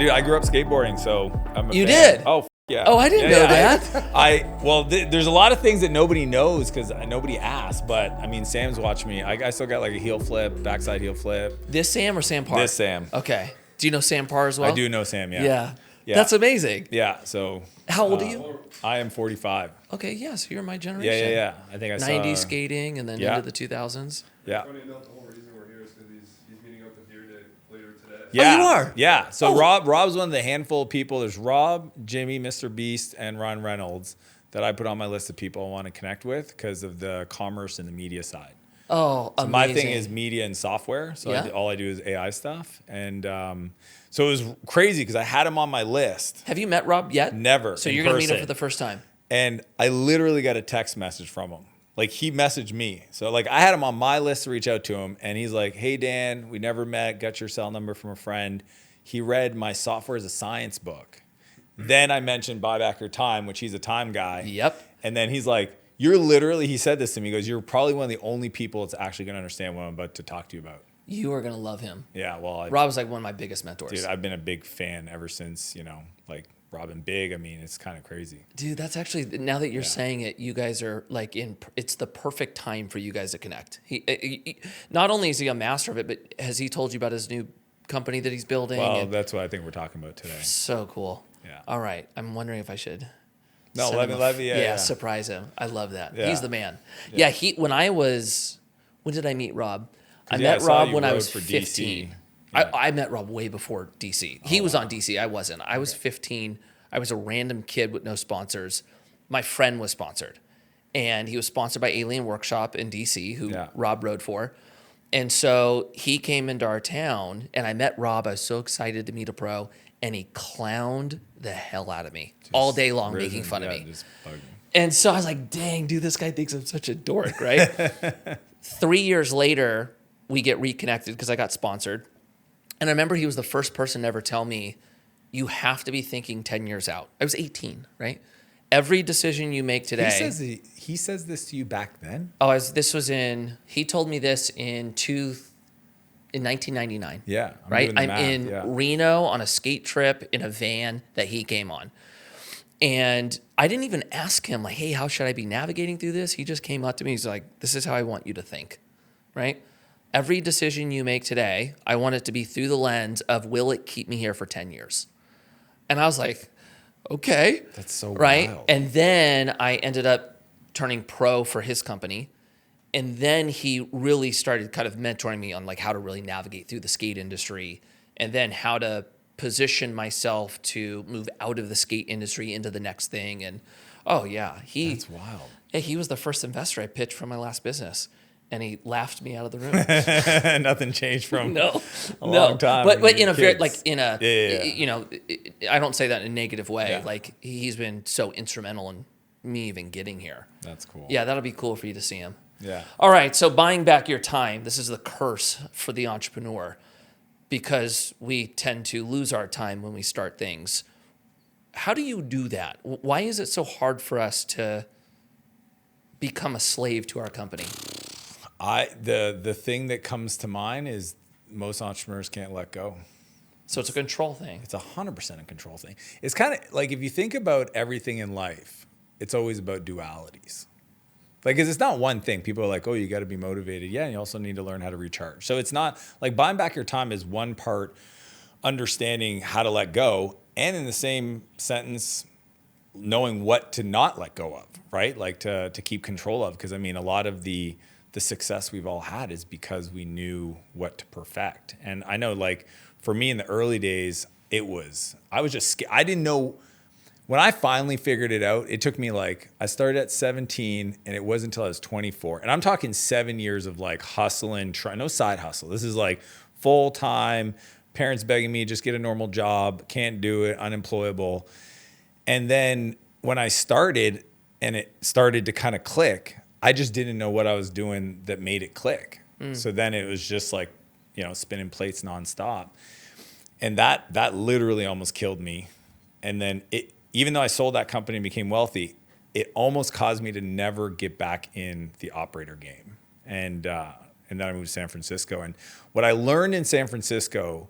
dude, I grew up skateboarding, so I'm a You fan. did? Oh, yeah. Oh, I didn't know that. There's a lot of things that nobody knows because nobody asked. But I mean, Sam's watched me. I still got like a heel flip, backside heel flip. This Sam or Sam Parr? This Sam. Okay. Do you know Sam Parr as well? I do know Sam. Yeah. Yeah. Yeah. That's amazing. Yeah. So. How old are you? I am 45. Okay. Yeah. So you're my generation. Yeah. I think I saw 90s skating and then into the 2000s. Yeah. Funny enough, the whole reason we're here is because he's meeting up with Dyrdek later today. Yeah. Oh, you are? Yeah. So Oh. Rob's one of the handful of people. There's Rob, Jimmy, Mr. Beast, and Ron Reynolds that I put on my list of people I want to connect with because of the commerce and the media side. Oh, So amazing. my thing is media and software. So Yeah. all I do is AI stuff. And so it was crazy because I had him on my list. Have you met Rob yet? Never. So in you're going to meet him person. for the first time. And I literally got a text message from him. Like he messaged me. So like I had him on my list to reach out to him. And he's like, hey, Dan, we never met. Got your cell number from a friend. He read my Software as a Science book. Then I mentioned Buy Back Your Time, which he's a time guy. Yep. And then he's like, you're literally, he said this to me, he goes, you're probably one of the only people that's actually going to understand what I'm about to talk to you about. You are going to love him. Yeah, well, Rob's like one of my biggest mentors. dude, I've been a big fan ever since, like Robin Big. I mean, it's kind of crazy. Dude, that's actually, now that you're saying it, you guys are like it's the perfect time for you guys to connect. He not only is he a master of it, but has he told you about his new company that he's building? Well, that's what I think we're talking about today. So cool. Yeah. All right. I'm wondering if I should. No, send let him me, yeah. surprise him. I love that. Yeah. He's the man. Yeah. When did I meet Rob? I Yeah, I met saw Rob you when I rode was for 15. DC. Yeah. I met Rob way before DC. He was on DC. I wasn't. I was 15. I was a random kid with no sponsors. My friend was sponsored. And he was sponsored by Alien Workshop in DC, who Rob rode for. And so he came into our town, and I met Rob. I was so excited to meet a pro, and he clowned the hell out of me all day long, making fun of me. And so I was like, dang, dude, this guy thinks I'm such a dork, right? 3 years later, we get reconnected because I got sponsored. And I remember he was the first person to ever tell me, you have to be thinking 10 years out. I was 18, right? Every decision you make today. He says this to you back then? He told me this in 1999. Yeah. Right? I'm in Reno on a skate trip in a van that he came on. And I didn't even ask him, like, hey, how should I be navigating through this? He just came up to me. He's like, this is how I want you to think, right? Every decision you make today, I want it to be through the lens of, will it keep me here for 10 years? And I was like, okay. That's so right. wild. And then I ended up turning pro for his company. And then he really started kind of mentoring me on like how to really navigate through the skate industry and then how to position myself to move out of the skate industry into the next thing. And that's wild. He was the first investor I pitched for my last business. And he laughed me out of the room. Nothing changed from a long time. But in a very, kids. I don't say that in a negative way. Yeah. Like he's been so instrumental in me even getting here. That's cool. Yeah, that'll be cool for you to see him. Yeah. All right, so buying back your time. This is the curse for the entrepreneur because we tend to lose our time when we start things. How do you do that? Why is it so hard for us to become a slave to our company? The thing that comes to mind is most entrepreneurs can't let go. So it's a control thing. It's 100% a control thing. It's kind of like if you think about everything in life, it's always about dualities. Like, 'cause it's not one thing. People are like, oh, you got to be motivated. Yeah, and you also need to learn how to recharge. So it's not like buying back your time is one part understanding how to let go, and in the same sentence, knowing what to not let go of, right? Like to keep control of. Because I mean, a lot of the success we've all had is because we knew what to perfect. And I know, like, for me in the early days, I didn't know. When I finally figured it out, it took me I started at 17 and it wasn't until I was 24. And I'm talking 7 years of like hustling, no side hustle. This is like full time, parents begging me, just get a normal job, can't do it, unemployable. And then when I started and it started to kind of click, I just didn't know what I was doing that made it click. So then it was just like, spinning plates nonstop. And that literally almost killed me. And then even though I sold that company and became wealthy, it almost caused me to never get back in the operator game. And then I moved to San Francisco. And what I learned in San Francisco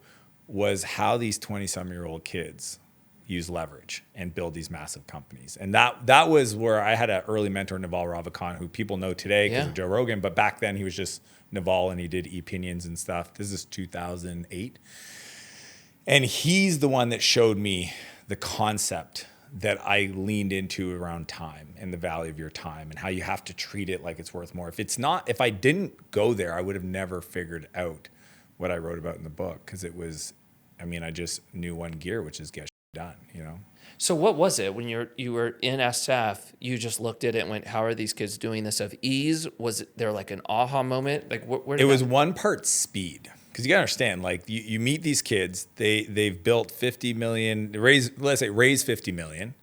was how these 20-some-year-old kids use leverage and build these massive companies. And that was where I had an early mentor, Naval Ravikant, who people know today because of Joe Rogan. But back then he was just Naval and he did opinions and stuff. This is 2008. And he's the one that showed me the concept that I leaned into around time and the value of your time and how you have to treat it like it's worth more. If I didn't go there, I would have never figured out what I wrote about in the book, because it was, I just knew one gear, which is get done, So what was it when you were in SF? You just looked at it and went, "How are these kids doing this of ease?" Was there like an aha moment? Like where did it was one part speed, because you gotta understand, like you meet these kids, they've built 50 million, raised 50 million,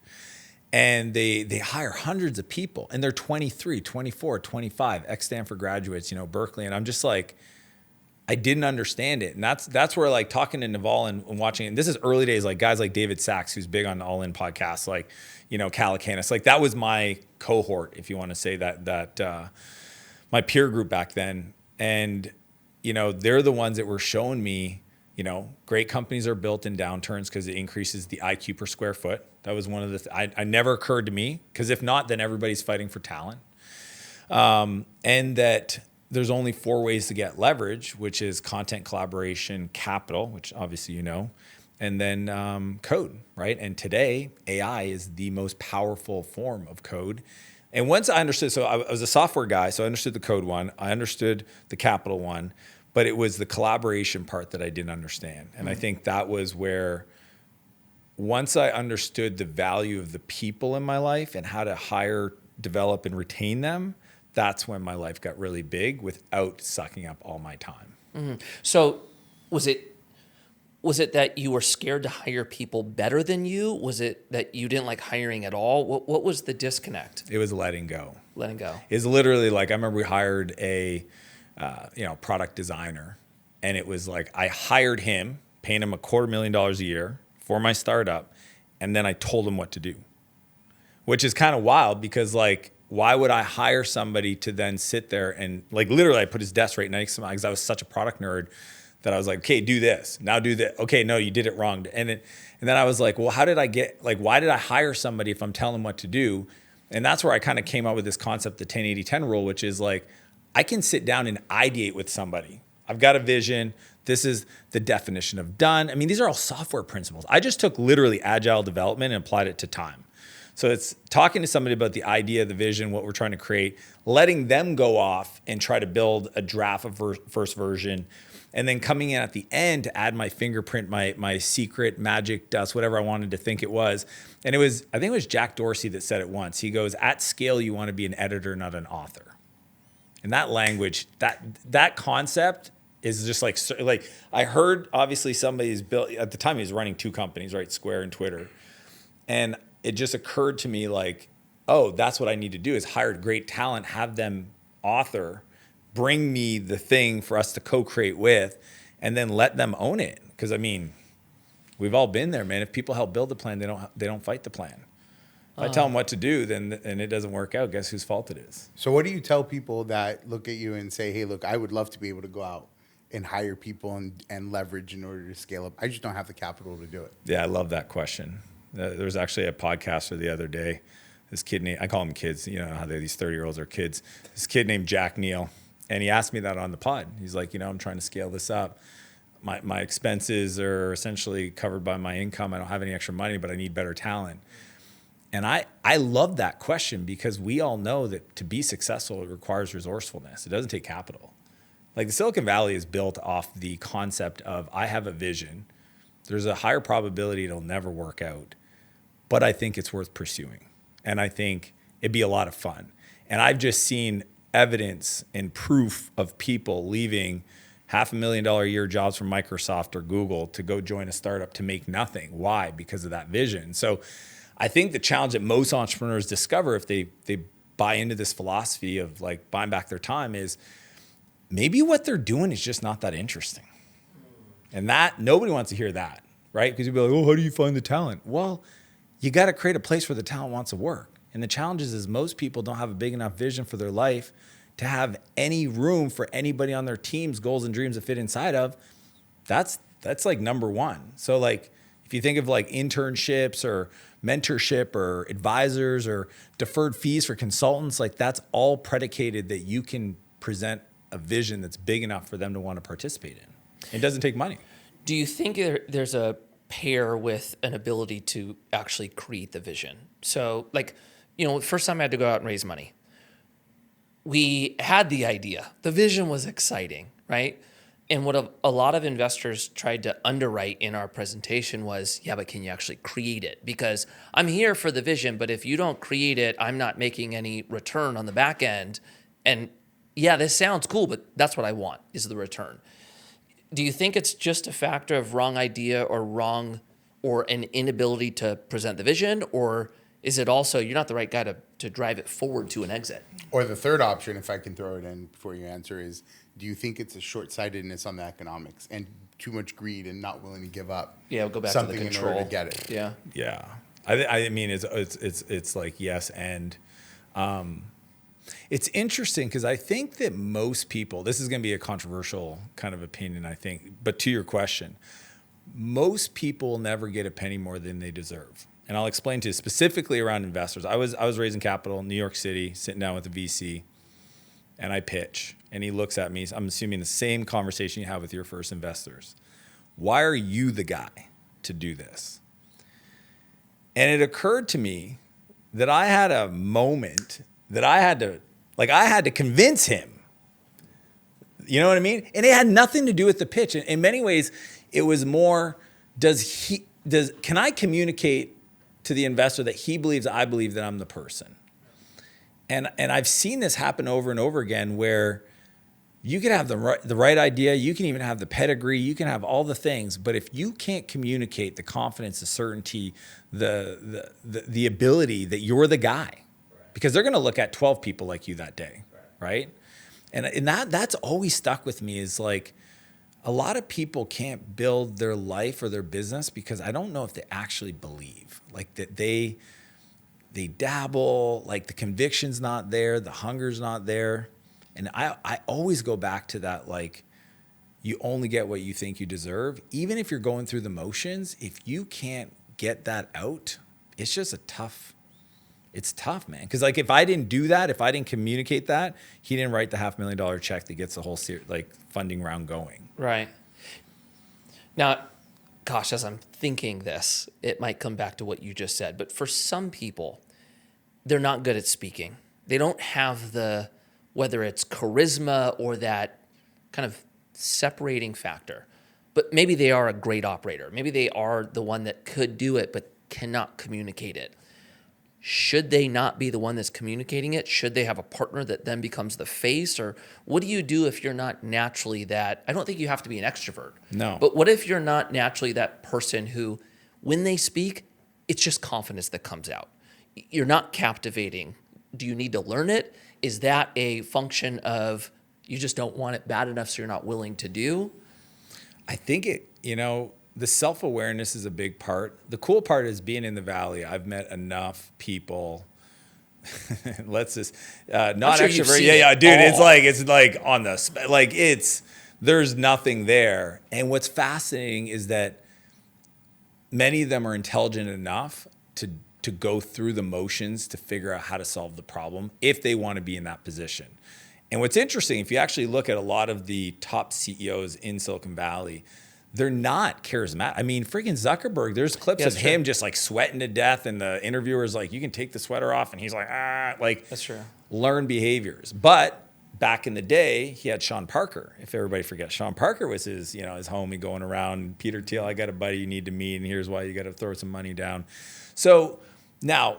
and they hire hundreds of people, and they're 23, 24, 25, ex-Stanford graduates, Berkeley, and I'm just like, I didn't understand it. And that's where, like, talking to Naval and watching, and this is early days, like guys like David Sachs, who's big on All In podcasts, like, Calacanis, like that was my cohort, if you want to say that my peer group back then. And, they're the ones that were showing me, great companies are built in downturns because it increases the IQ per square foot. That was one of the, I never occurred to me, because if not, then everybody's fighting for talent. And that there's only 4 ways to get leverage, which is content, collaboration, capital, which obviously and then code, right? And today, AI is the most powerful form of code. And once I understood, so I was a software guy, so I understood the code one, I understood the capital one, but it was the collaboration part that I didn't understand. And I think that was where, once I understood the value of the people in my life and how to hire, develop, and retain them, that's when my life got really big without sucking up all my time. Mm-hmm. So was it that you were scared to hire people better than you? Was it that you didn't like hiring at all? What was the disconnect? It was letting go. Letting go. It's literally like, I remember we hired a product designer, and it was like, I hired him, paying him $250,000 a year for my startup, and then I told him what to do, which is kind of wild, because like, why would I hire somebody to then sit there and, like, literally I put his desk right next to mine, because I was such a product nerd that I was like, okay, do this, now do that. Okay, no, you did it wrong. And then I was like, well, why did I hire somebody if I'm telling them what to do? And that's where I kind of came up with this concept, the 10-80-10 rule, which is like, I can sit down and ideate with somebody. I've got a vision. This is the definition of done. These are all software principles. I just took literally agile development and applied it to time. So it's talking to somebody about the idea, the vision, what we're trying to create, letting them go off and try to build a draft of first version, and then coming in at the end to add my fingerprint, my secret magic dust, whatever I wanted to think it was. And I think it was Jack Dorsey that said it once. He goes, at scale, you want to be an editor, not an author. And that language, that concept is just like I heard, obviously somebody's built, at the time he was running 2 companies, right? Square and Twitter. And it just occurred to me like, oh, that's what I need to do, is hire great talent, have them author, bring me the thing for us to co-create with, and then let them own it. Because we've all been there, man. If people help build the plan, they don't fight the plan. If I tell them what to do, and it doesn't work out, guess whose fault it is? So what do you tell people that look at you and say, hey, look, I would love to be able to go out and hire people and leverage in order to scale up. I just don't have the capital to do it. Yeah, I love that question. There was actually a podcaster the other day. This kid named, I call them kids, how these 30-year-olds are kids. This kid named Jack Neal. And he asked me that on the pod. He's like, I'm trying to scale this up. My expenses are essentially covered by my income. I don't have any extra money, but I need better talent. And I love that question, because we all know that to be successful, it requires resourcefulness. It doesn't take capital. Like, the Silicon Valley is built off the concept of, I have a vision. There's a higher probability it'll never work out, but I think it's worth pursuing. And I think it'd be a lot of fun. And I've just seen evidence and proof of people leaving $500,000 a year jobs from Microsoft or Google to go join a startup to make nothing. Why? Because of that vision. So I think the challenge that most entrepreneurs discover if they buy into this philosophy of like buying back their time is maybe what they're doing is just not that interesting. And that nobody wants to hear that, right? Because you'd be like, oh, how do you find the talent? Well, you got to create a place where the talent wants to work. And the challenge is most people don't have a big enough vision for their life to have any room for anybody on their team's goals and dreams to fit inside of. That's That's like number one. So like, if you think of like internships or mentorship or advisors or deferred fees for consultants, like that's all predicated that you can present a vision that's big enough for them to want to participate in. It doesn't take money. Do you think there's a pair with an ability to actually create the vision? So like, first time I had to go out and raise money, we had the idea. The vision was exciting, right? And what a lot of investors tried to underwrite in our presentation was, yeah, but can you actually create it? Because I'm here for the vision, but if you don't create it, I'm not making any return on the back end. And yeah, this sounds cool, but that's what I want is the return. Do you think it's just a factor of wrong idea or an inability to present the vision? Or is it also you're not the right guy to drive it forward to an exit? Or the third option, if I can throw it in before you answer, is do you think it's a short-sightedness on the economics and too much greed and not willing to give up? Yeah, we'll go back something to the control in order to get it. Yeah. Yeah. I mean, it's like yes. And it's interesting because I think that most people, this is going to be a controversial kind of opinion, I think, but to your question, most people never get a penny more than they deserve. And I'll explain to you specifically around investors. I was raising capital in New York City, sitting down with a VC, and I pitch. And he looks at me. I'm assuming the same conversation you have with your first investors. Why are you the guy to do this? And it occurred to me that I had a moment that I had to convince him. You know what I mean? And it had nothing to do with the pitch. In many ways, it was more, can I communicate to the investor that he believes I believe that I'm the person? And I've seen this happen over and over again where you can have the right idea, you can even have the pedigree, you can have all the things, but if you can't communicate the confidence, the certainty, the ability that you're the guy, because they're going to look at 12 people like you that day, right? And that's always stuck with me is like a lot of people can't build their life or their business because I don't know if they actually believe like that they dabble, like the conviction's not there, the hunger's not there. And I always go back to that, like, you only get what you think you deserve. Even if you're going through the motions, if you can't get that out, it's just it's tough, man. Because like if I didn't do that, if I didn't communicate that, he didn't write the $500,000 check that gets the whole funding round going. Right. Now, gosh, as I'm thinking this, it might come back to what you just said. But for some people, they're not good at speaking. They don't have whether it's charisma or that kind of separating factor. But maybe they are a great operator. Maybe they are the one that could do it but cannot communicate it. Should they not be the one that's communicating it? Should they have a partner that then becomes the face? Or what do you do if you're not naturally that? I don't think you have to be an extrovert. No. But what if you're not naturally that person who, when they speak, it's just confidence that comes out? You're not captivating. Do you need to learn it? Is that a function of you just don't want it bad enough so you're not willing to do? I think the self-awareness is a big part. The cool part is being in the Valley. I've met enough people. Let's just not sure extrovert. Yeah, dude. All. It's like on the there's nothing there. And what's fascinating is that many of them are intelligent enough to go through the motions to figure out how to solve the problem if they want to be in that position. And what's interesting, if you actually look at a lot of the top CEOs in Silicon Valley, they're not charismatic. I mean, freaking Zuckerberg, there's clips of him just like sweating to death and the interviewer's like, you can take the sweater off. And he's like, that's true. Learn behaviors. But back in the day, he had Sean Parker. If everybody forgets, Sean Parker was his homie going around, Peter Thiel, I got a buddy you need to meet. And here's why you got to throw some money down. So now,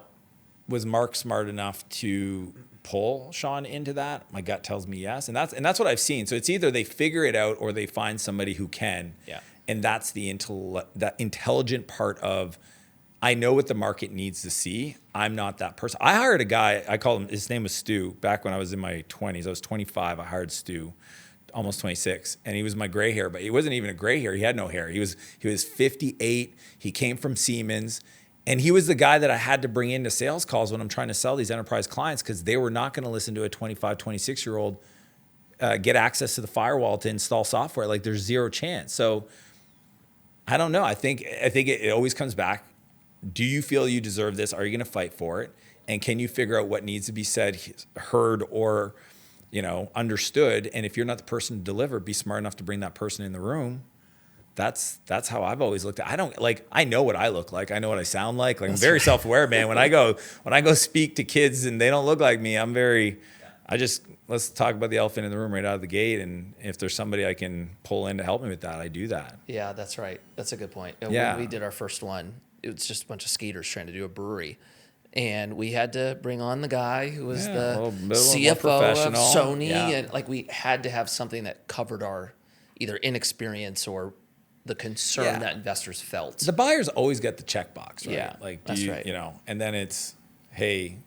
was Mark smart enough to pull Sean into that? My gut tells me yes, and that's what I've seen. So it's either they figure it out or they find somebody who can. Yeah. And that's that intelligent part of, I know what the market needs to see. I'm not that person. I hired a guy. I called him. His name was Stu. Back when I was in my 20s, I was 25. I hired Stu, almost 26, and he was my gray hair, but he wasn't even a gray hair. He had no hair. He was 58. He came from Siemens. And he was the guy that I had to bring into sales calls when I'm trying to sell these enterprise clients because they were not going to listen to a 25, 26-year-old get access to the firewall to install software. Like there's zero chance. So I don't know. I think it always comes back. Do you feel you deserve this? Are you going to fight for it? And can you figure out what needs to be said, heard, or, understood? And if you're not the person to deliver, be smart enough to bring that person in the room. That's how I've always looked at it. I know what I look like. I know what I sound like. I'm very self-aware, man. When I go speak to kids and they don't look like me, let's talk about the elephant in the room right out of the gate. And if there's somebody I can pull in to help me with that, I do that. Yeah, that's right. That's a good point. Yeah. When we did our first one, it was just a bunch of skaters trying to do a brewery. And we had to bring on the guy who was the CFO of Sony. Yeah. And we had to have something that covered our either inexperience or the concern that investors felt. The buyers always get the checkbox, right? Yeah, that's right. And then it's, hey,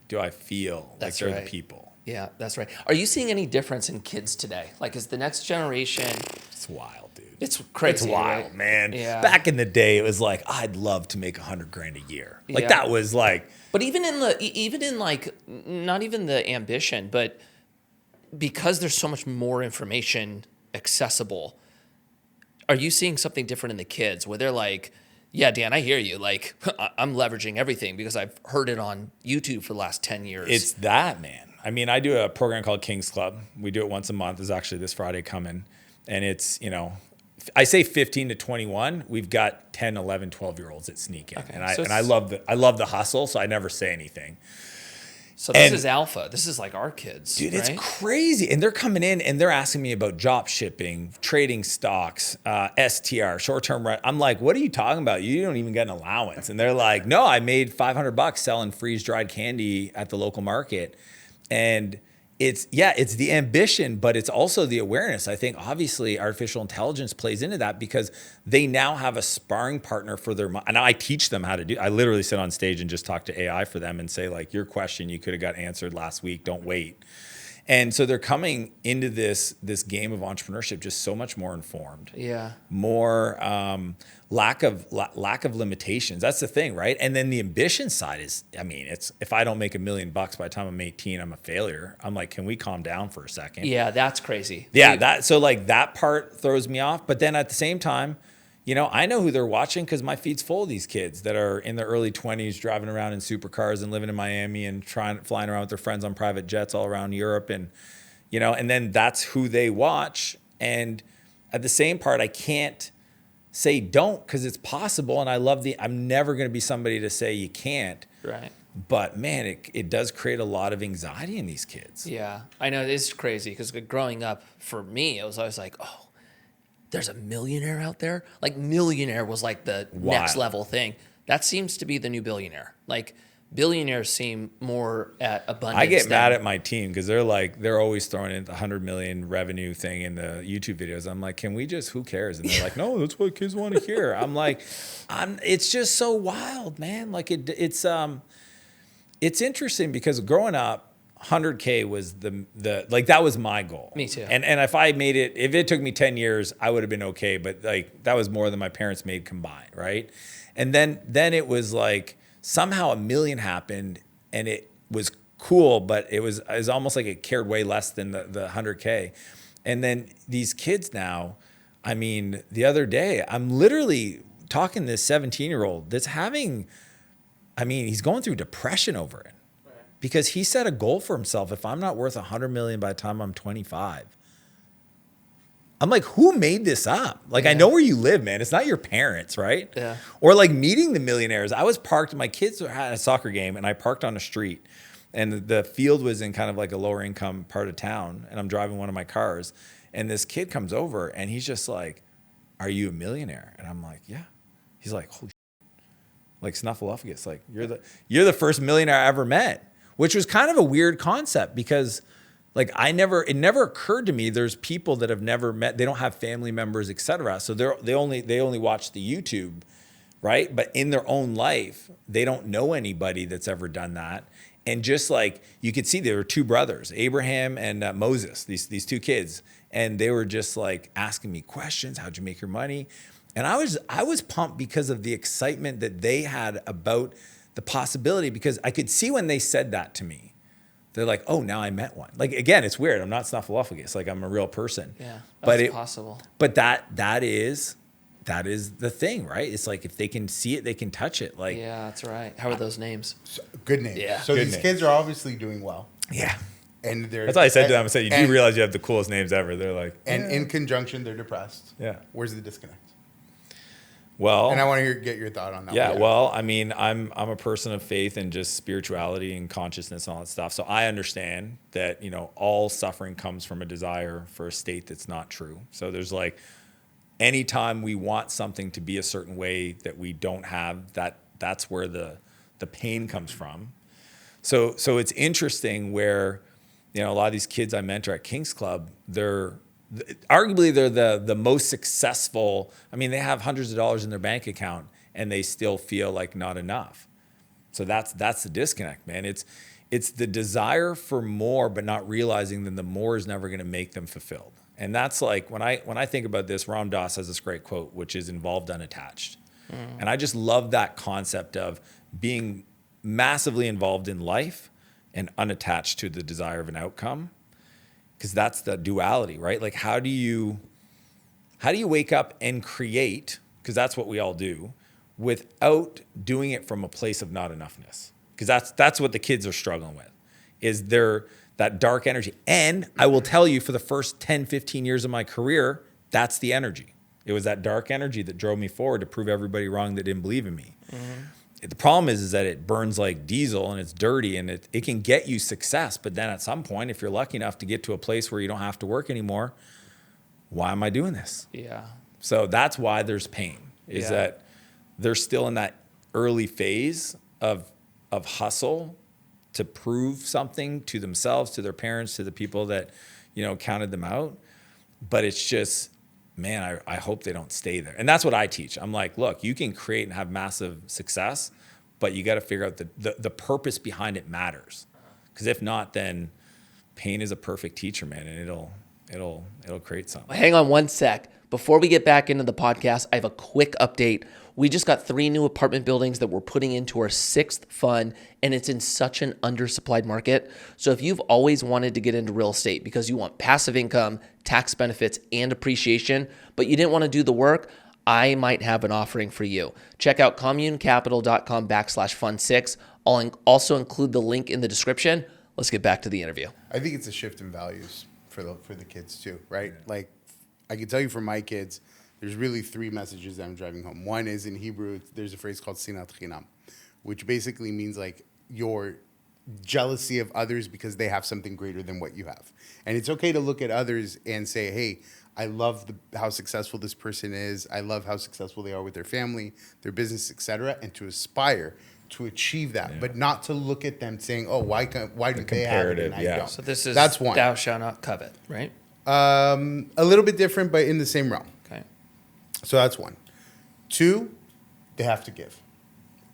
do I feel like they're the people? Yeah, that's right. Are you seeing any difference in kids today? Is the next generation? It's wild, dude. It's crazy. It's wild, right? man. Yeah. Back in the day, it was like, I'd love to make $100,000 a year. That was like. But even in not even the ambition, but because there's so much more information accessible, are you seeing something different in the kids where they're like, yeah, Dan, I hear you. I'm leveraging everything because I've heard it on YouTube for the last 10 years. It's that, man. I mean, I do a program called King's Club. We do it once a month. It's actually this Friday coming. And it's, I say 15 to 21. We've got 10, 11, 12-year-olds that sneak in. Okay. And I love the hustle, so I never say anything. So this is alpha. This is like our kids. Dude, right? it's crazy. And they're coming in and they're asking me about drop shipping, trading stocks, STR, short-term rent. I'm like, what are you talking about? You don't even get an allowance. And they're like, no, I made $500 selling freeze-dried candy at the local market. And it's the ambition, but it's also the awareness. I think obviously artificial intelligence plays into that because they now have a sparring partner for their mind. And I teach them how to do. I literally sit on stage and just talk to AI for them and say, your question you could have got answered last week. Don't wait. And so they're coming into this game of entrepreneurship just so much more informed. Yeah. More lack of limitations. That's the thing, right? And then the ambition side is, it's if I don't make $1 million by the time I'm 18, I'm a failure. I'm like, can we calm down for a second? Yeah, that's crazy. Yeah, that part throws me off. But then at the same time, I know who they're watching because my feed's full of these kids that are in their early 20s driving around in supercars and living in Miami and flying around with their friends on private jets all around Europe. And, and then that's who they watch. And at the same part, I can't say don't because it's possible. And I'm never going to be somebody to say you can't. Right. But man, it does create a lot of anxiety in these kids. Yeah, I know it's crazy because growing up for me, it was always like, oh, there's a millionaire out there. Millionaire was the next level thing. That seems to be the new billionaire. Billionaires seem more at abundance. I get mad at my team because they're always throwing in the 100 million revenue thing in the YouTube videos. I'm like, can we just, who cares? And they're like, no, that's what kids want to hear. I'm like, it's just so wild, man. It's interesting because growing up, 100K was that was my goal. Me too. And if it took me 10 years, I would have been okay. But that was more than my parents made combined, right? And then it was somehow $1 million happened and it was cool, but it was almost like it cared way less than the 100K. And then these kids now, the other day, I'm literally talking to this 17-year-old that's he's going through depression over it. Because he set a goal for himself. If I'm not worth 100 million by the time I'm 25, I'm like, who made this up? I know where you live, man. It's not your parents, right? Yeah. Or meeting the millionaires. I was parked. My kids had a soccer game, and I parked on a street, and the field was in kind of a lower income part of town. And I'm driving one of my cars, and this kid comes over, and he's just like, "Are you a millionaire?" And I'm like, "Yeah." He's like, "Holy shit." Snuffleupagus. You're the first millionaire I ever met. Which was kind of a weird concept because it never occurred to me there's people that have never met, they don't have family members, et cetera. So they only watch the YouTube, right? But in their own life, they don't know anybody that's ever done that. And just you could see there were two brothers, Abraham and Moses, these two kids. And they were just asking me questions. How'd you make your money? And I was pumped because of the excitement that they had about the possibility, because I could see when they said that to me, they're like, oh, now I met one. Again, it's weird. I'm not Snuffleupagus. I'm a real person. Yeah, but that's possible. But that is that is the thing, right? It's like if they can see it, they can touch it. Like, Yeah, that's right. How are those names? So, good name. Yeah. So Good these name. kids are obviously doing well. yeah. And they're That's why I said to them, I said, you do and- realize you have the coolest names ever. They're like, And yeah. in conjunction, they're depressed. Yeah. Where's the disconnect? Well, And I want to get your thought on that. yeah, one. well, I mean, I'm a person of faith and just spirituality and consciousness and all that stuff. So I understand that, all suffering comes from a desire for a state that's not true. So there's like, anytime we want something to be a certain way that we don't have, that's where the pain comes from. So it's interesting where, a lot of these kids I mentor at King's Club, arguably they're the most successful. I mean, they have hundreds of dollars in their bank account and they still feel like not enough. So that's the disconnect, man. It's the desire for more, but not realizing that the more is never going to make them fulfilled. And that's like, when I think about this, Ram Dass has this great quote, which is involved unattached. And I just love that concept of being massively involved in life and unattached to the desire of an outcome. Because that's the duality, right? Like, how do you wake up and create, because that's what we all do, without doing it from a place of not enoughness? Because that's what the kids are struggling with, is that dark energy. And I will tell you, for the first 10, 15 years of my career, that's the energy. It was that dark energy that drove me forward to prove everybody wrong that didn't believe in me. Mm-hmm. The problem is that it burns like diesel and it's dirty and it can get you success. But then at some point, if you're lucky enough to get to a place where you don't have to work anymore, why am I doing this? Yeah. So that's why there's pain, is that they're still in that early phase of hustle to prove something to themselves, to their parents, to the people that, counted them out. But it's just, man, I hope they don't stay there. And that's what I teach. I'm like, look, you can create and have massive success, but you got to figure out the purpose behind it matters. Because if not, then pain is a perfect teacher, man, and it'll create something. Hang on one sec. Before we get back into the podcast, I have a quick update. We just got 3 new apartment buildings that we're putting into our 6th fund, and it's in such an undersupplied market. So if you've always wanted to get into real estate because you want passive income, tax benefits, and appreciation, but you didn't want to do the work, I might have an offering for you. Check out communecapital.com/fund6. I'll also include the link in the description. Let's get back to the interview. I think it's a shift in values for the kids too, right? Like, I can tell you for my kids, there's really 3 messages that I'm driving home. One is in Hebrew, there's a phrase called sinat chinam, which basically means like your jealousy of others because they have something greater than what you have. And it's okay to look at others and say, hey, I love how successful this person is. I love how successful they are with their family, their business, etc., and to aspire to achieve that, but not to look at them saying, oh, why do they have it and I don't? So this is That's one. thou shalt not covet, right? A little bit different, but in the same realm. Okay. So that's one. 2, they have to give.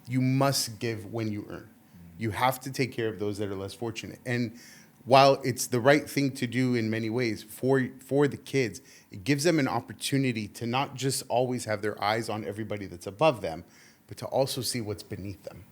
You must give when you earn. You have to take care of those that are less fortunate. And while it's the right thing to do in many ways for the kids, it gives them an opportunity to not just always have their eyes on everybody that's above them, but to also see what's beneath them,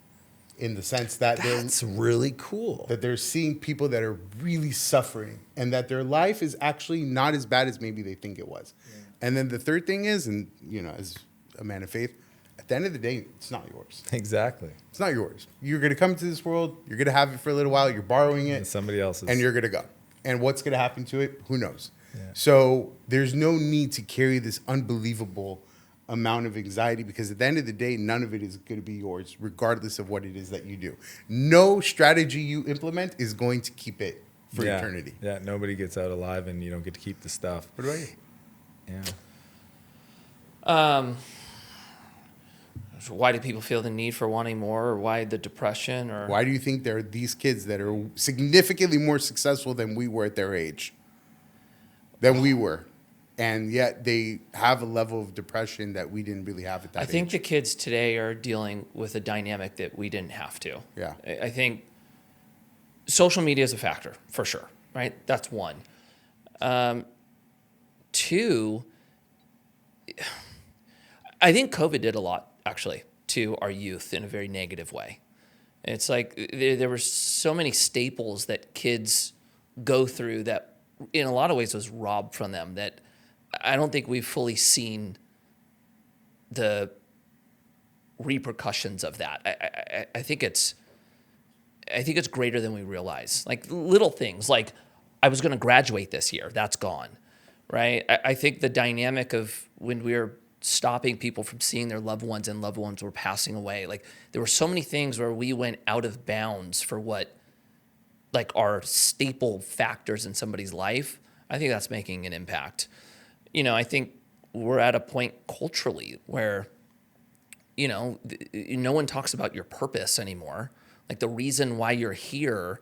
in the sense that That's really cool. that they're seeing people that are really suffering and that their life is actually not as bad as maybe they think it was. Yeah. And then the third thing is, and as a man of faith, at the end of the day, it's not yours. Exactly. It's not yours. You're going to come to this world. You're going to have it for a little while. You're borrowing it. And somebody else's. And you're going to go. And what's going to happen to it? Who knows? Yeah. So there's no need to carry this unbelievable amount of anxiety, because at the end of the day, none of it is going to be yours, regardless of what it is that you do. No strategy you implement is going to keep it for eternity. Yeah, nobody gets out alive and you don't get to keep the stuff. What about you? Yeah. So why do people feel the need for wanting more, or why the depression, or Why do you think there are these kids that are significantly more successful than we were at their age? Than we were. And yet they have a level of depression that we didn't really have at that age. I think the kids today are dealing with a dynamic that we didn't have to. Yeah. I think social media is a factor, for sure, right? That's one. 2, I think COVID did a lot, actually, to our youth in a very negative way. It's like there were so many staples that kids go through that in a lot of ways was robbed from them, that I don't think we've fully seen the repercussions of that. I think it's greater than we realize. Like little things, like I was going to graduate this year, that's gone, right? I think the dynamic of when we were stopping people from seeing their loved ones and loved ones were passing away, like there were so many things where we went out of bounds for what like are staple factors in somebody's life. I think that's making an impact. I think we're at a point culturally where, no one talks about your purpose anymore. Like the reason why you're here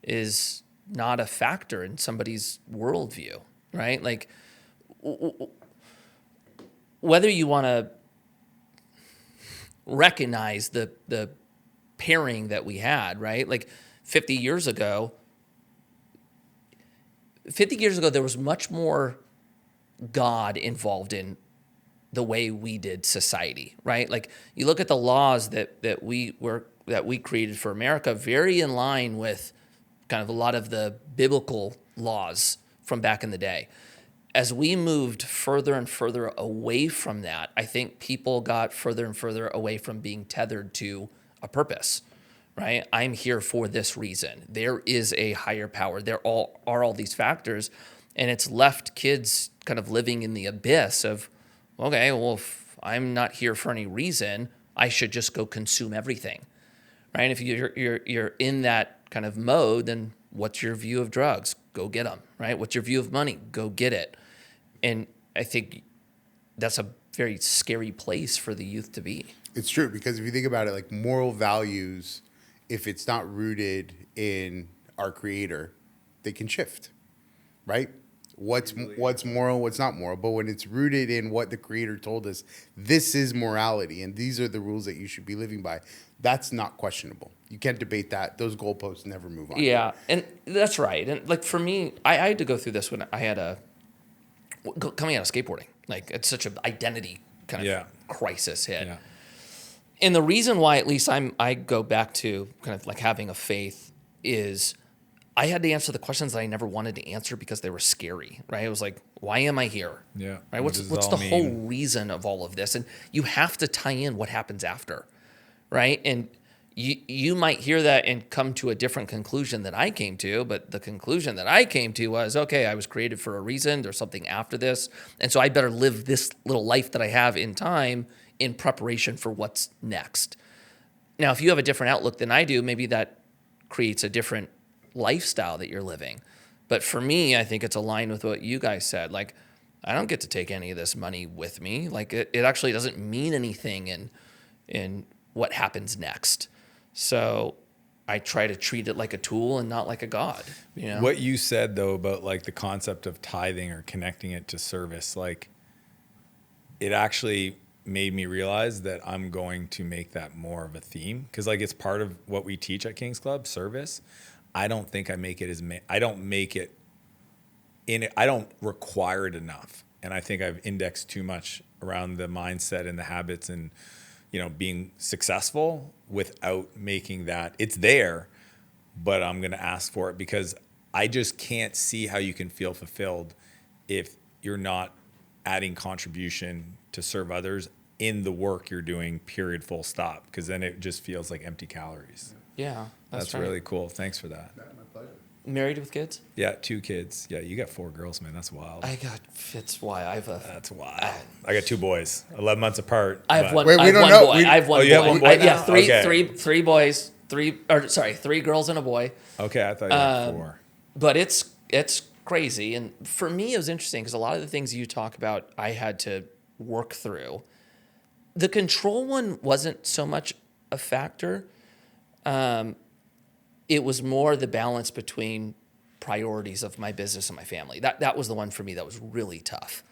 is not a factor in somebody's worldview, right? Like whether you want to recognize the pairing that we had, right? Like 50 years ago, there was much more God involved in the way we did society, right? Like you look at the laws that we created for America, very in line with kind of a lot of the biblical laws from back in the day. As we moved further and further away from that, I think people got further and further away from being tethered to a purpose, right? I'm here for this reason. There is a higher power. There are all these factors, and it's left kids kind of living in the abyss of, okay, well, if I'm not here for any reason, I should just go consume everything, right? If you're in that kind of mode, then what's your view of drugs? Go get them, right? What's your view of money? Go get it. And I think that's a very scary place for the youth to be. It's true, because if you think about it, like moral values, if it's not rooted in our creator, they can shift, right? What's moral, what's not moral. But when it's rooted in what the creator told us, this is morality and these are the rules that you should be living by, that's not questionable. You can't debate that. Those goalposts never move on. Yeah, and that's right. And like for me, I had to go through this when I had coming out of skateboarding. Like it's such an identity kind of crisis hit. Yeah. And the reason why, at least I go back to kind of like having a faith, is I had to answer the questions that I never wanted to answer because they were scary, right? It was like, why am I here? Yeah. Right? What's the whole reason of all of this? And you have to tie in what happens after, right? And you might hear that and come to a different conclusion than I came to, but the conclusion that I came to was, okay, I was created for a reason. There's something after this. And so I better live this little life that I have in time in preparation for what's next. Now, if you have a different outlook than I do, maybe that creates a different lifestyle that you're living. But for me, I think it's aligned with what you guys said. Like, I don't get to take any of this money with me. Like, it actually doesn't mean anything in what happens next. So I try to treat it like a tool and not like a god. You know? What you said, though, about like the concept of tithing or connecting it to service, like it actually made me realize that I'm going to make that more of a theme, because like it's part of what we teach at King's Club, service. I don't think I make it I don't require it enough. And I think I've indexed too much around the mindset and the habits and, being successful without making that. It's there, but I'm going to ask for it, because I just can't see how you can feel fulfilled if you're not adding contribution to serve others in the work you're doing, period, full stop, because then it just feels like empty calories. Yeah, that's right. Really cool. Thanks for that. My pleasure. Married with kids? Yeah, 2 kids. Yeah, you got 4 girls, man. That's wild. That's why I have That's wild. I got 2 boys, 11 months apart. I have one. Wait, we don't know. I have one boy. You have one boy now? Three boys. 3 girls and a boy. Okay, I thought you had 4. But it's crazy, and for me it was interesting because a lot of the things you talk about I had to work through. The control one wasn't so much a factor. It was more the balance between priorities of my business and my family. That was the one for me that was really tough.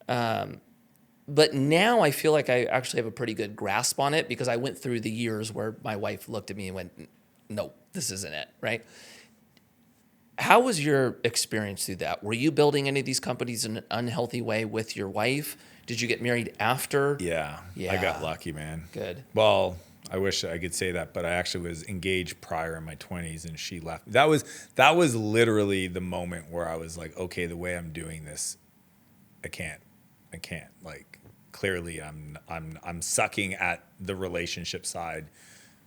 But now I feel like I actually have a pretty good grasp on it, because I went through the years where my wife looked at me and went, no, this isn't it, right? How was your experience through that? Were you building any of these companies in an unhealthy way with your wife? Did you get married after? Yeah. I got lucky, man. Good. Well, I wish I could say that, but I actually was engaged prior in my 20s, and she left. That was literally the moment where I was like, okay, the way I'm doing this, I can't. Like, clearly I'm sucking at the relationship side,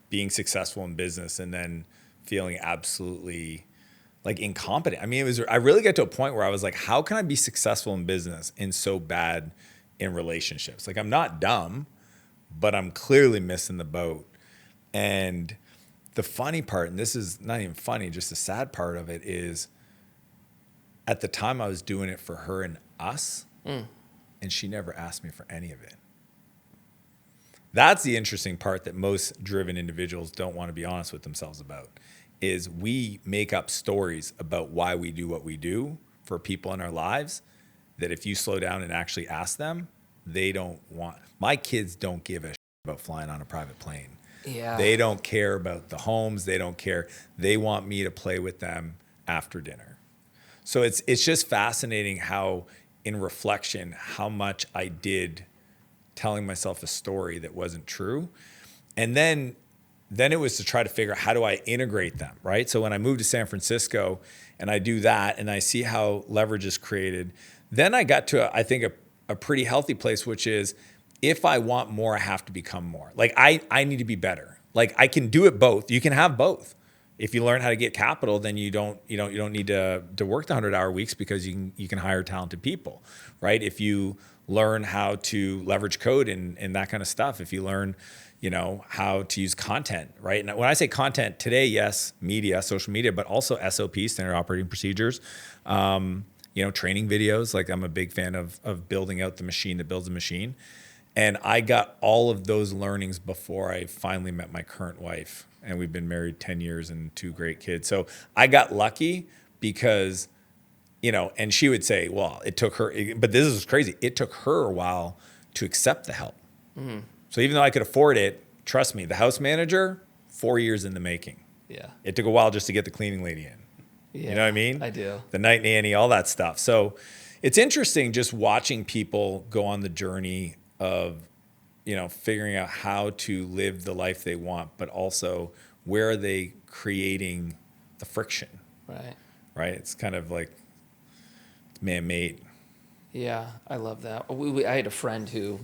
being successful in business, and then feeling absolutely like incompetent. I mean, I really got to a point where I was like, how can I be successful in business and so bad in relationships? Like, I'm not dumb, but I'm clearly missing the boat. And the funny part, and this is not even funny, just the sad part of it is, at the time I was doing it for her and us, and she never asked me for any of it. That's the interesting part that most driven individuals don't want to be honest with themselves about, is we make up stories about why we do what we do for people in our lives that if you slow down and actually ask them, they don't want. My kids don't give a shit about flying on a private plane. Yeah. They don't care about the homes. They don't care. They want me to play with them after dinner. So it's just fascinating how, in reflection, how much I did telling myself a story that wasn't true. And then it was to try to figure out, how do I integrate them, right? So when I moved to San Francisco and I do that and I see how leverage is created, then I got to, I think, a pretty healthy place, which is, if I want more, I have to become more. Like, I need to be better. Like, I can do it both. You can have both. If you learn how to get capital, then you don't need to work the 100-hour weeks, because you can hire talented people, right? If you learn how to leverage code and that kind of stuff, if you learn, how to use content, right? And when I say content today, yes, media, social media, but also SOPs, standard operating procedures, training videos. Like, I'm a big fan of building out the machine that builds a machine. And I got all of those learnings before I finally met my current wife. And we've been married 10 years and 2 great kids. So I got lucky because, and she would say, well, it took her, but this is crazy. It took her a while to accept the help. Mm-hmm. So even though I could afford it, trust me, the house manager, 4 years in the making. Yeah. It took a while just to get the cleaning lady in. Yeah, you know what I mean? I do. The night nanny, all that stuff. So it's interesting just watching people go on the journey of, figuring out how to live the life they want, but also where are they creating the friction? Right. It's kind of like man-made. Yeah, I love that. I had a friend who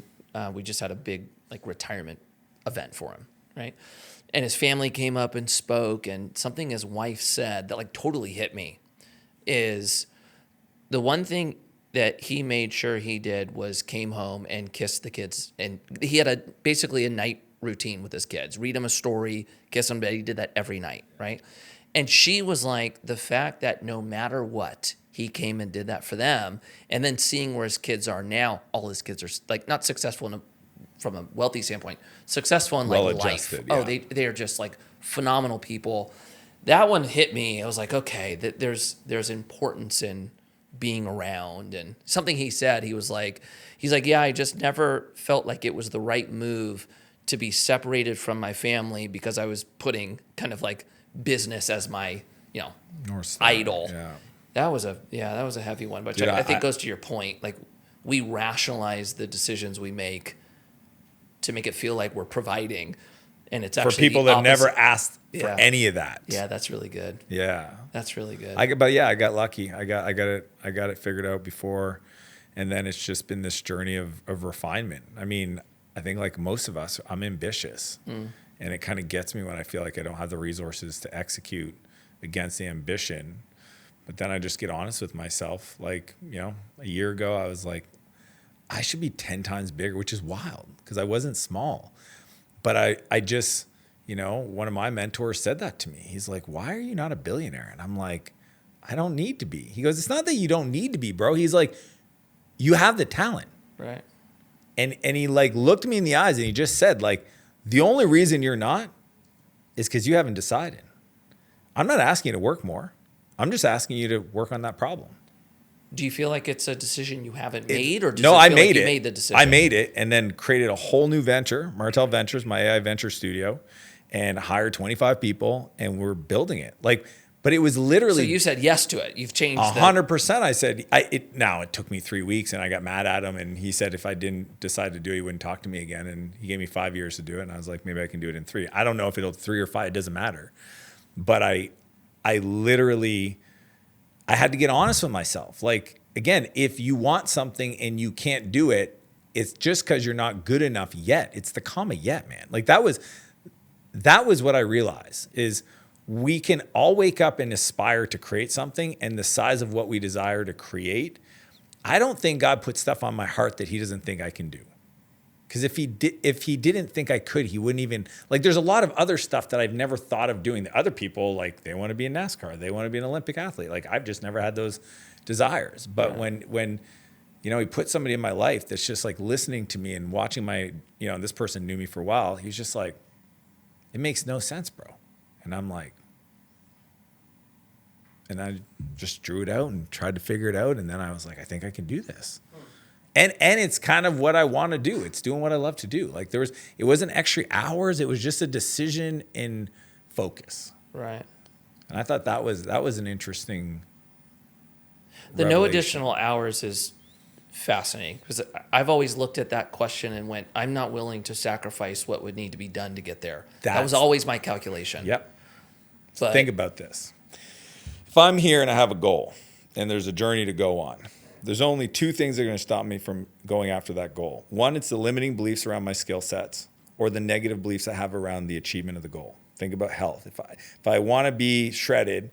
we just had a big retirement event for him, right? And his family came up and spoke, and something his wife said that totally hit me is the one thing that he made sure he did was came home and kissed the kids. And he had basically a night routine with his kids, read them a story, kiss them, but he did that every night, right? And she was like, the fact that no matter what, he came and did that for them, and then seeing where his kids are now, all his kids are not successful from a wealthy standpoint, successful in life. Yeah. Oh, they are just phenomenal people. That one hit me. I was like, okay, there's importance in being around. And something he said, he's like, yeah, I just never felt like it was the right move to be separated from my family, because I was putting kind of business as my, North Star. idol. Yeah. That was a heavy one, but I think goes to your point. We rationalize the decisions we make to make it feel like we're providing, and it's actually for people that never asked for any of that. Yeah, that's really good. Yeah, that's really good. I got lucky. I got it figured out before, and then it's just been this journey of refinement. I mean, I think like most of us, I'm ambitious, and it kind of gets me when I feel like I don't have the resources to execute against the ambition. But then I just get honest with myself. A year ago, I was like, I should be 10 times bigger, which is wild because I wasn't small. But I just, one of my mentors said that to me. He's like, why are you not a billionaire? And I'm like, I don't need to be. He goes, it's not that you don't need to be, bro. He's like, you have the talent. Right. And he looked me in the eyes and he just said, the only reason you're not is because you haven't decided. I'm not asking you to work more. I'm just asking you to work on that problem. Do you feel like it's a decision you haven't made, or no? I made you it. Made the decision? I made it, and then created a whole new venture, Martell Ventures, my AI venture studio, and hired 25 people, and we're building it. But it was literally. So you said yes to it. You've changed. 100%. I said it took me 3 weeks, and I got mad at him, and he said if I didn't decide to do it, he wouldn't talk to me again, and he gave me 5 years to do it, and I was like, maybe I can do it in 3. I don't know if it'll 3 or 5. It doesn't matter, but I literally, I had to get honest with myself. Again, if you want something and you can't do it, it's just because you're not good enough yet. It's the comma yet, man. Like that was what I realized is we can all wake up and aspire to create something, and the size of what we desire to create, I don't think God put stuff on my heart that he doesn't think I can do. Because if he didn't think I could, he wouldn't even, like, there's a lot of other stuff that I've never thought of doing. The other people, like, they want to be in NASCAR. They want to be an Olympic athlete. Like, I've just never had those desires. But when he put somebody in my life that's just like listening to me and watching this person knew me for a while. He's just like, it makes no sense, bro. And I'm like, and I just drew it out and tried to figure it out. And then I was like, I think I can do this. And it's kind of what I want to do. It's doing what I love to do. Like it wasn't extra hours. It was just a decision in focus. Right. And I thought that was an interesting. The revelation. no additional hours is fascinating because I've always looked at that question and went, I'm not willing to sacrifice what would need to be done to get there. That was always my calculation. Yep. So think about this. If I'm here and I have a goal and there's a journey to go on, there's only two things that are going to stop me from going after that goal. One, it's the limiting beliefs around my skill sets or the negative beliefs I have around the achievement of the goal. Think about health. If I want to be shredded,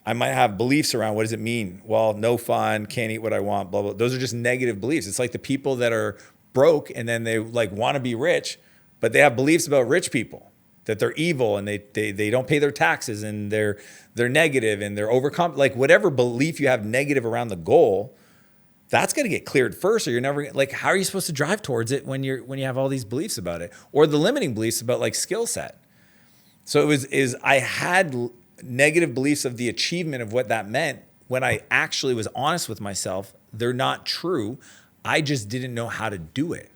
I might have beliefs around what does it mean? Well, no fun, can't eat what I want, blah, blah. Those are just negative beliefs. It's like the people that are broke and then they like want to be rich, but they have beliefs about rich people, that they're evil and they don't pay their taxes and they're negative and they're overcome. Like whatever belief you have negative around the goal, that's going to get cleared first, or you're never like. How are you supposed to drive towards it when you have all these beliefs about it, or the limiting beliefs about like skill set? So I had negative beliefs of the achievement of what that meant when I actually was honest with myself. They're not true. I just didn't know how to do it.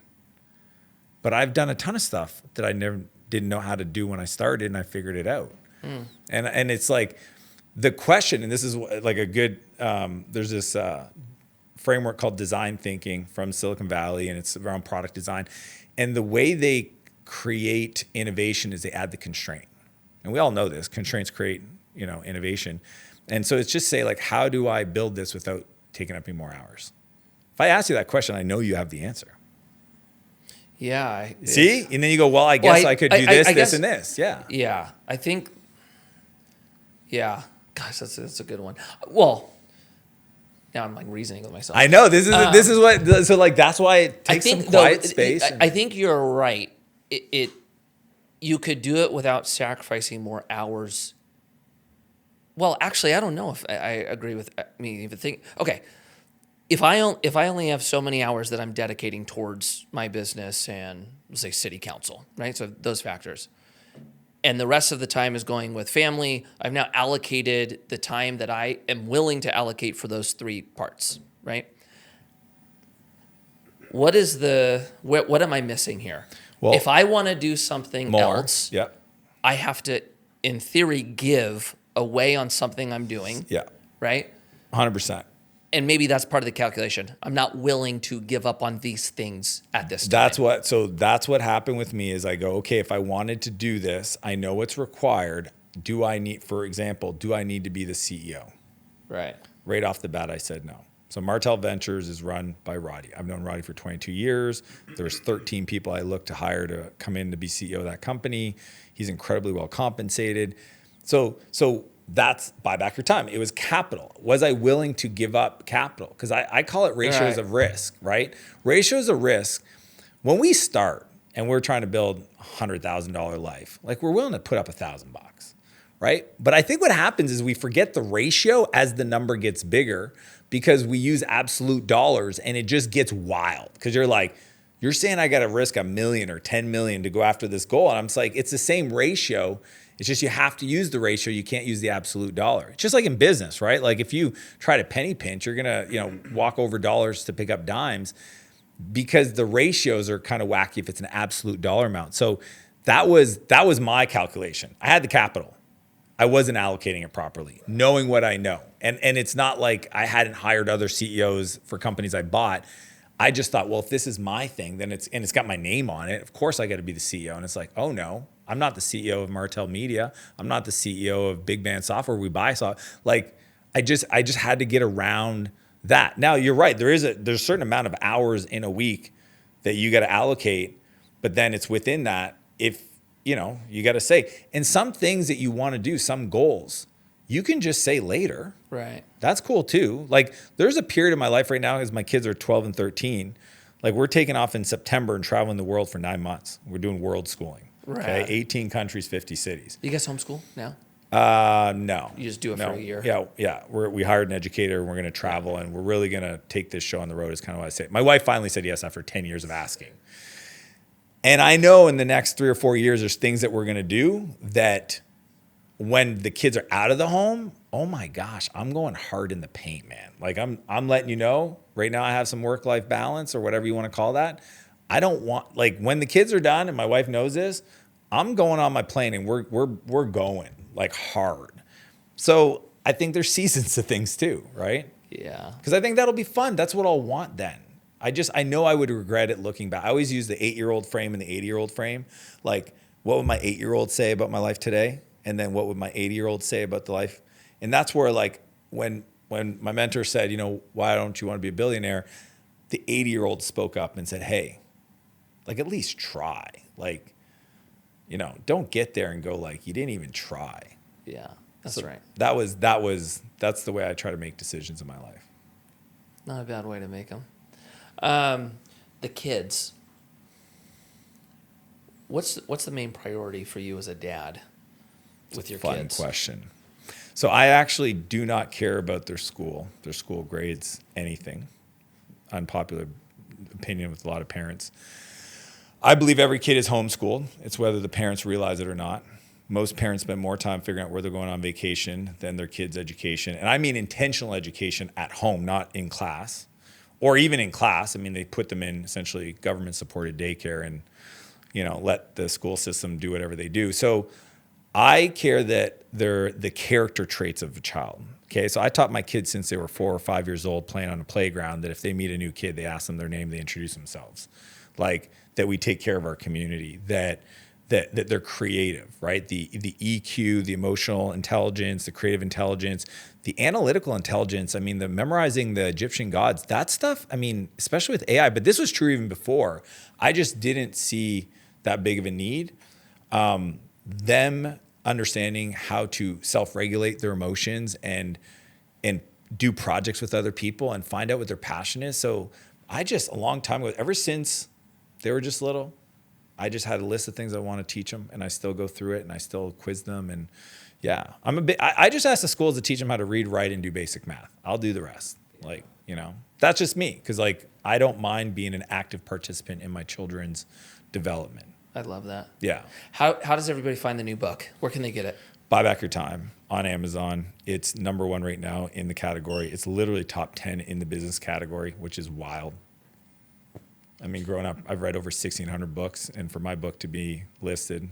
But I've done a ton of stuff that I didn't know how to do when I started, and I figured it out. And it's like the question, and this is like a good. There's this. Framework called design thinking from Silicon Valley, and it's around product design. And the way they create innovation is they add the constraint. And we all know this, constraints create, innovation. And so it's just say like, how do I build this without taking up any more hours? If I ask you that question, I know you have the answer. Yeah. See? And then you go, well, I guess I could do this, and this. Yeah. Yeah. I think, yeah. Gosh, that's a good one. Well, now I'm like reasoning with myself. I know this is what, so like, that's why it takes some quiet space. I think you're right. You could do it without sacrificing more hours. Well, actually, I don't know if I agree with me. Even think, okay, if I only have so many hours that I'm dedicating towards my business and let's say city council, right? So those factors. And the rest of the time is going with family. I've now allocated the time that I am willing to allocate for those three parts, right? What am I missing here? Well, if I want to do something else, I have to, in theory, give away on something I'm doing. Yeah. Right? 100%. And maybe that's part of the calculation. I'm not willing to give up on these things at this time. That's what happened with me is I go, okay, if I wanted to do this, I know what's required. For example, do I need to be the CEO? Right. Right off the bat, I said no. So Martell Ventures is run by Roddy. I've known Roddy for 22 years. There's 13 people I look to hire to come in to be CEO of that company. He's incredibly well compensated. So that's buy back your time. It was capital. Was I willing to give up capital? Because I call it ratios of risk, right? Ratios of risk. When we start and we're trying to build $100,000 life, like we're willing to put up $1,000, right? But I think what happens is we forget the ratio as the number gets bigger because we use absolute dollars and it just gets wild. Because you're saying I got to risk $1 million or 10 million to go after this goal. And I'm just like, it's the same ratio. It's just you have to use the ratio. You can't use the absolute dollar. It's just like in business, right? Like if you try to penny pinch, you're gonna walk over dollars to pick up dimes because the ratios are kind of wacky if it's an absolute dollar amount. So that was my calculation. I had the capital. I wasn't allocating it properly, knowing what I know. And it's not like I hadn't hired other CEOs for companies I bought. I just thought, well, if this is my thing, then it's got my name on it. Of course I got to be the CEO. And it's like, oh no, I'm not the CEO of Martell Media. I'm not the CEO of Big Band Software. We buy software. Like I just had to get around that. Now you're right. There's a certain amount of hours in a week that you got to allocate, but then it's within that, if, you know, you got to say, and some things that you want to do, some goals, you can just say later. Right. That's cool too. Like there's a period in my life right now as my kids are 12 and 13. Like we're taking off in September and traveling the world for 9 months. We're doing world schooling. Right. Okay. 18 countries, 50 cities. You guys homeschool now? No. You just do it for a year? Yeah. We hired an educator and we're going to travel and we're really going to take this show on the road is kind of what I say. My wife finally said yes after 10 years of asking. And I know in the next 3 or 4 years, there's things that we're going to do that when the kids are out of the home, oh my gosh, I'm going hard in the paint, man. Like I'm letting you know right now I have some work-life balance or whatever you want to call that. I don't want, like when the kids are done and my wife knows this, I'm going on my plane and we're going like hard. So I think there's seasons to things too, right? Yeah. Because I think that'll be fun. That's what I'll want then. I know I would regret it looking back. I always use the 8-year-old frame and the 80-year-old frame. Like, what would my 8-year-old say about my life today? And then what would my 80-year-old say about the life? And that's where, like, when my mentor said, you know, why don't you want to be a billionaire? The 80-year-old spoke up and said, hey, like, at least try. Like, you know, don't get there and go like, you didn't even try. Yeah, that's right. That's the way I try to make decisions in my life. Not a bad way to make them. The kids. What's the main priority for you as a dad with your kids? Fun question. So I actually do not care about their school grades, anything. Unpopular opinion with a lot of parents. I believe every kid is homeschooled. It's whether the parents realize it or not. Most parents spend more time figuring out where they're going on vacation than their kids' education. And I mean intentional education at home, not in class. Or even in class. I mean, they put them in essentially government-supported daycare and, you know, let the school system do whatever they do. So I care that they're the character traits of a child. Okay, so I taught my kids since they were 4 or 5 years old playing on a playground that if they meet a new kid, they ask them their name, they introduce themselves. Like that we take care of our community, that they're creative, right? The EQ, the emotional intelligence, the creative intelligence, the analytical intelligence. I mean, the memorizing the Egyptian gods, that stuff, I mean, especially with AI, but this was true even before. I just didn't see that big of a need. Them understanding how to self-regulate their emotions and do projects with other people and find out what their passion is. So I just, a long time ago, ever since they were just little, I just had a list of things I want to teach them, and I still go through it, and I still quiz them. And yeah, I just ask the schools to teach them how to read, write, and do basic math. I'll do the rest. Like, you know, that's just me. Because like, I don't mind being an active participant in my children's development. I love that. Yeah. How does everybody find the new book? Where can they get it? Buy Back Your Time on Amazon. It's #1 right now in the category. It's literally top 10 in the business category, which is wild. I mean, growing up, I've read over 1,600 books, and for my book to be listed.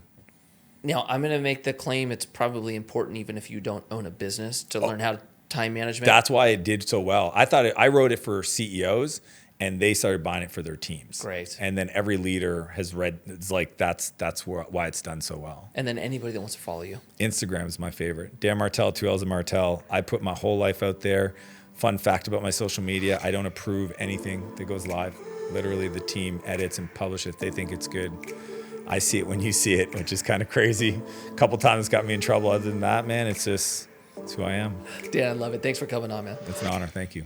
Now, I'm going to make the claim it's probably important, even if you don't own a business, to learn how to time management. That's why it did so well. I wrote it for CEOs, and they started buying it for their teams. Great. And then every leader has read. It's like that's why it's done so well. And then anybody that wants to follow you. Instagram is my favorite. Dan Martell, 2 L's of Martell. I put my whole life out there. Fun fact about my social media: I don't approve anything that goes live. Literally, the team edits and publish it if they think it's good. I see it when you see it, which is kind of crazy. A couple times it's got me in trouble. Other than that, man, it's who I am. Dan, I love it. Thanks for coming on, man. It's an honor. Thank you.